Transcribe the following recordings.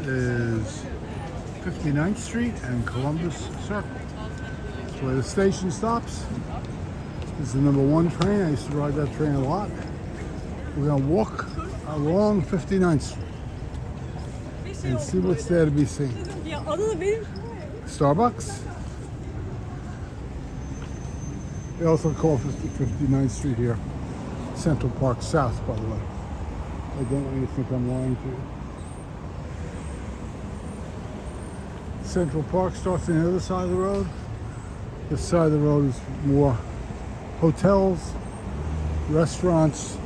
is 59th Street and Columbus Circle. That's where the station stops. This is the number 1 train. I used to ride that train a lot. We're gonna walk along 59th Street and see what's there to be seen. Starbucks. They also call 59th Street here Central Park South, by the way. I don't want you to think I'm lying to you. Central Park starts on the other side of the road. This side of the road is more hotels, restaurants,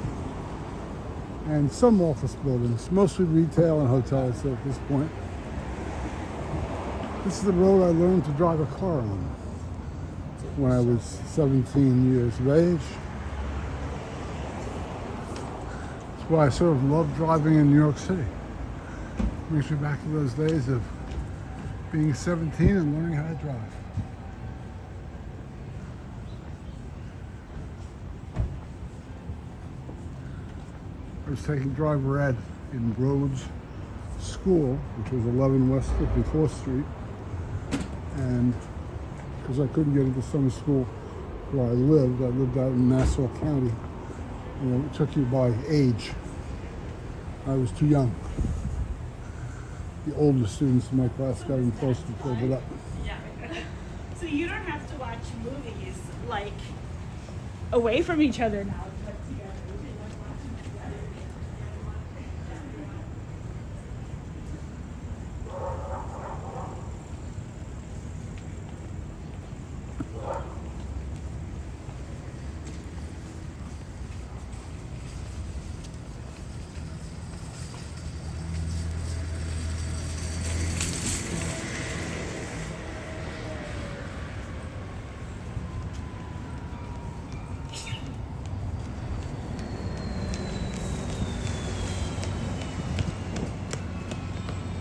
and some office buildings, mostly retail and hotels at this point. This is the road I learned to drive a car on when I was 17 years of age. That's why I sort of love driving in New York City. Brings me back to those days of being 17 and learning how to drive. I was taking driver ed in Rhodes School, which was 11 West 54th Street, and because I couldn't get into summer school where I lived out in Nassau County. You know, it took you by age. I was too young. The older students in my class got in first and filled it up. Yeah. So you don't have to watch movies like away from each other now, but together.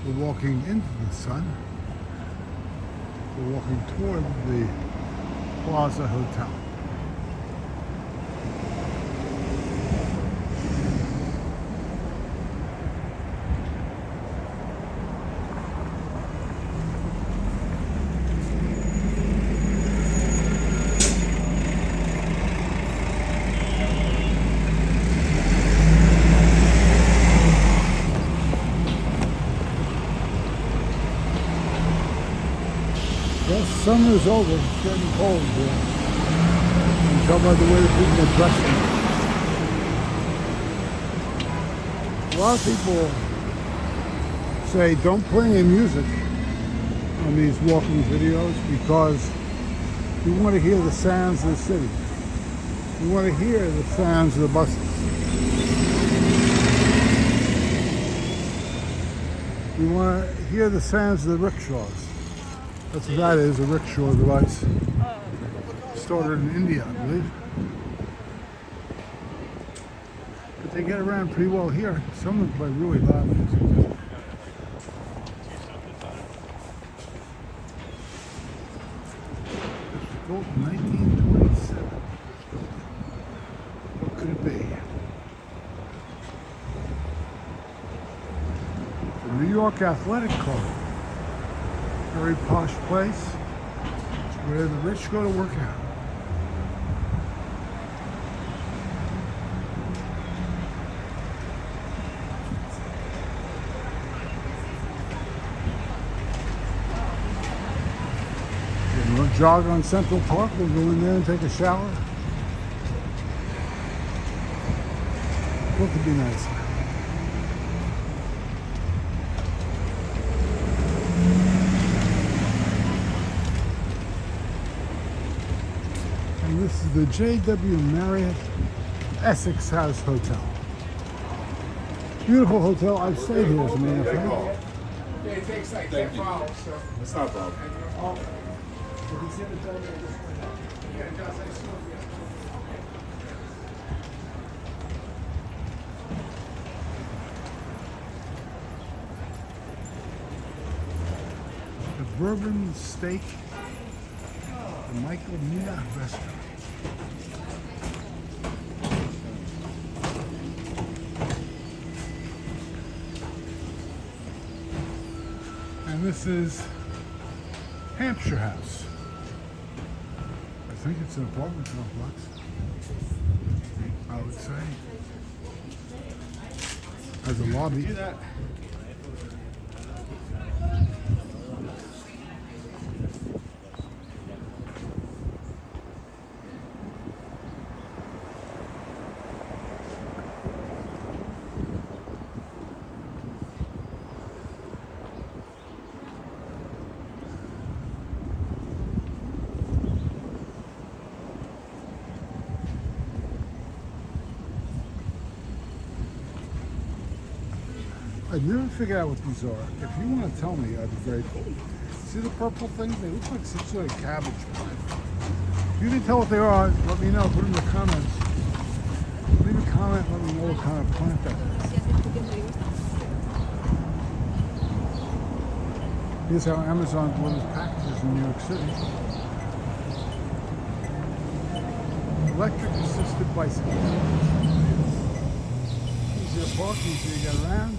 We're walking into the sun. We're walking toward the Plaza Hotel. Well, summer's over. It's getting cold here. You can tell by the way the people are dressing. A lot of people say don't play any music on these walking videos because we want to hear the sounds of the city. We want to hear the sounds of the buses. We want to hear the sounds of the rickshaws. That's what that is, a rickshaw device. Started in India, I believe. But they get around pretty well here. Some of them play really loud music. This was built in 1927. What could it be? The New York Athletic Club. Very posh place. It's where the rich go to work out. We'll jog on Central Park. We'll go in there and take a shower. What could be nice? This is the JW Marriott Essex House Hotel. Beautiful hotel. I've stayed here as a matter of fact. It takes like 10 hours, so. That's not a problem. The Bourbon Steak, the Michael Mina Restaurant. And this is Hampshire House. I think it's an apartment complex, I would say. Has a lobby. I've never figured out what these are. If you want to tell me, I'd be grateful. See the purple things? They look like some sort of cabbage plant. If you can tell what they are, let me know. Put in the comments. Leave a comment. Let me know what kind of plant that is. Here's how Amazon delivers packages in New York City. Electric assisted bicycle. Easy to park, easy to get around.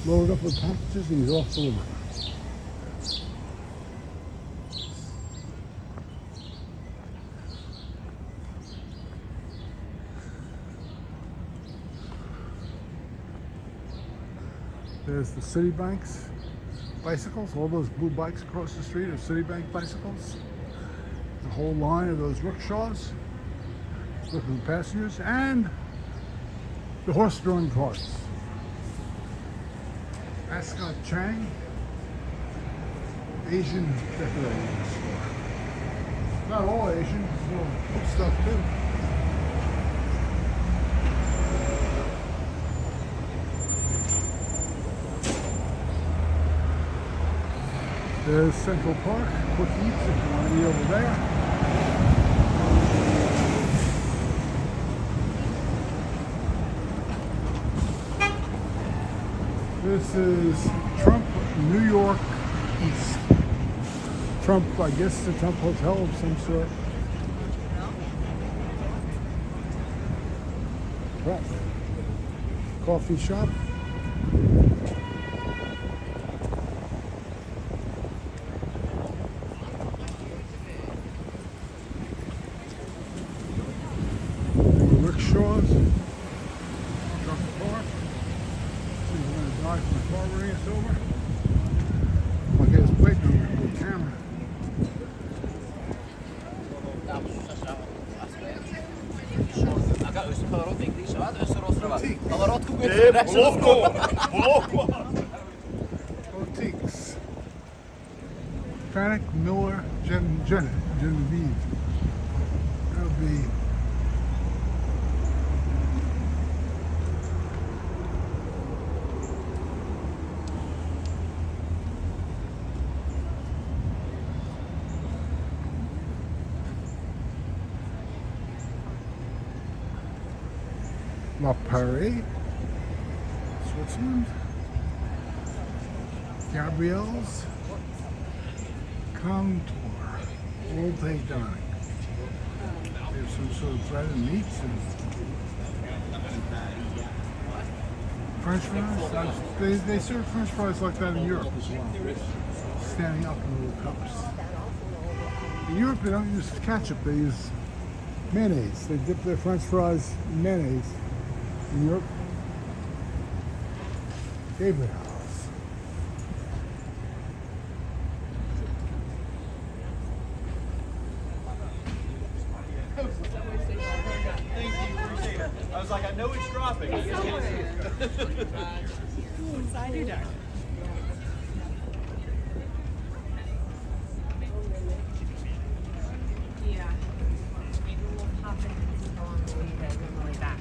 Load up with packages and he's off to deliver. There's the Citibank's bicycles. All those blue bikes across the street are Citibank bicycles. The whole line of those rickshaws looking for passengers, and the horse-drawn carts. Ascot Chang, Asian decorating store. Not all Asian, it's little good stuff too. There's Central Park, quick eats if you want to eat over there. This is Trump, New York East. Trump, I guess, the Trump Hotel of some sort. Right. Coffee shop. Rickshaws. Truck park. From the car running us over. I'll get his plate number with the camera. Boutiques. Panic, Miller, Genevieve. That would be La Paris, Switzerland, Gabrielle's, Contour, all day dining. There's some sort of bread and meats and French fries. They serve French fries like that in Europe as well, standing up in little cups. In Europe they don't use ketchup, they use mayonnaise. They dip their French fries in mayonnaise. In Europe, Gabriel's. I was like, I know it's dropping. I just can't see it. Inside your dark. Yeah. Maybe we'll pop in and go on the way that we're on the way back.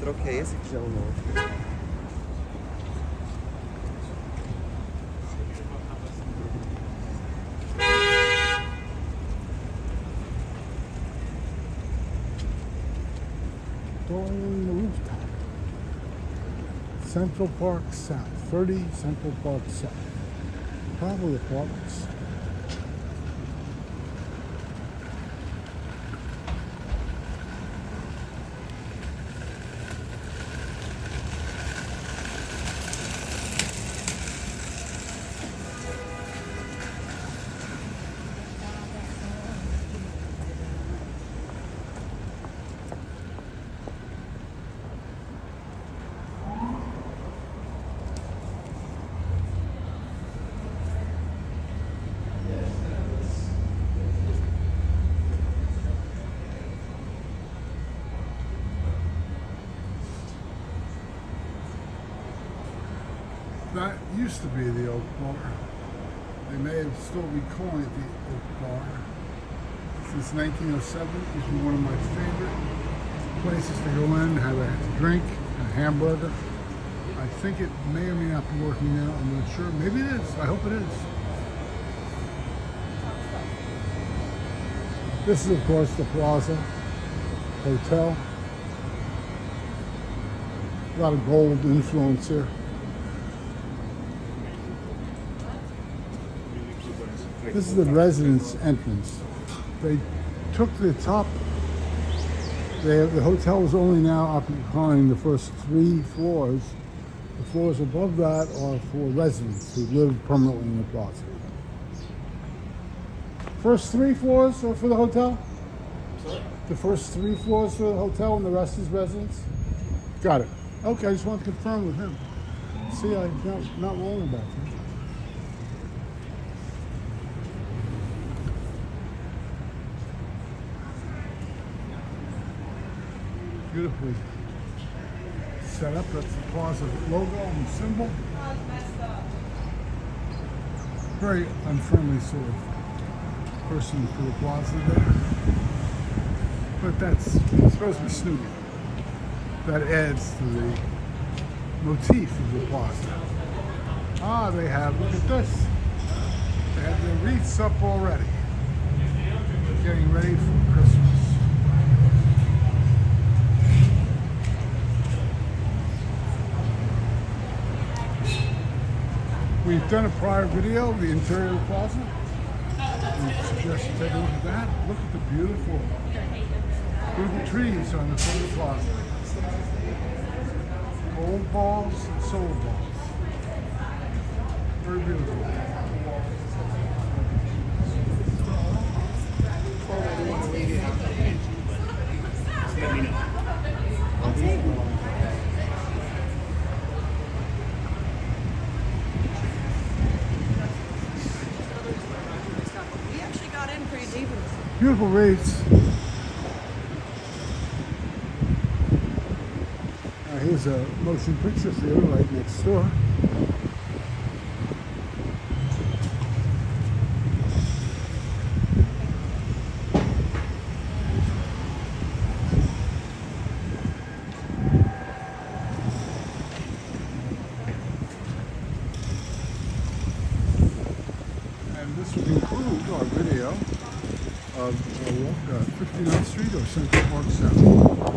Troquei esse que já não. On the rooftop. Central Park South, 30 Central Park South. Probably apartments. used to be the Oak Bar. They may have still be calling it the Oak Bar. Since 1907, it's been one of my favorite places to go in, have a drink, a hamburger. I think it may or may not be working now. I'm not sure. Maybe it is. I hope it is. This is, of course, the Plaza Hotel. A lot of gold influence here. This is the residence entrance. They took the top. The hotel is only now occupying the first 3 floors. The floors above that are for residents who live permanently in the plaza. First 3 floors are for the hotel? The first 3 floors for the hotel and the rest is residents? Got it. Okay, I just want to confirm with him. See, I'm not wrong about that. Beautifully set up. That's the Plaza logo and symbol. Very unfriendly sort of person for the Plaza there. But that's supposed to be snooty. That adds to the motif of the Plaza. Ah, they have, look at this. They have their wreaths up already. Getting ready for Christmas. We've done a prior video of the interior of the plaza. I suggest you take a look at that. Look at the beautiful trees on the front of the plaza. Gold balls and silver balls. Very beautiful. We actually got in pretty deep. Beautiful rates. Here's a motion picture theater right next door. And this would conclude our video of 59th Street or Central Park South.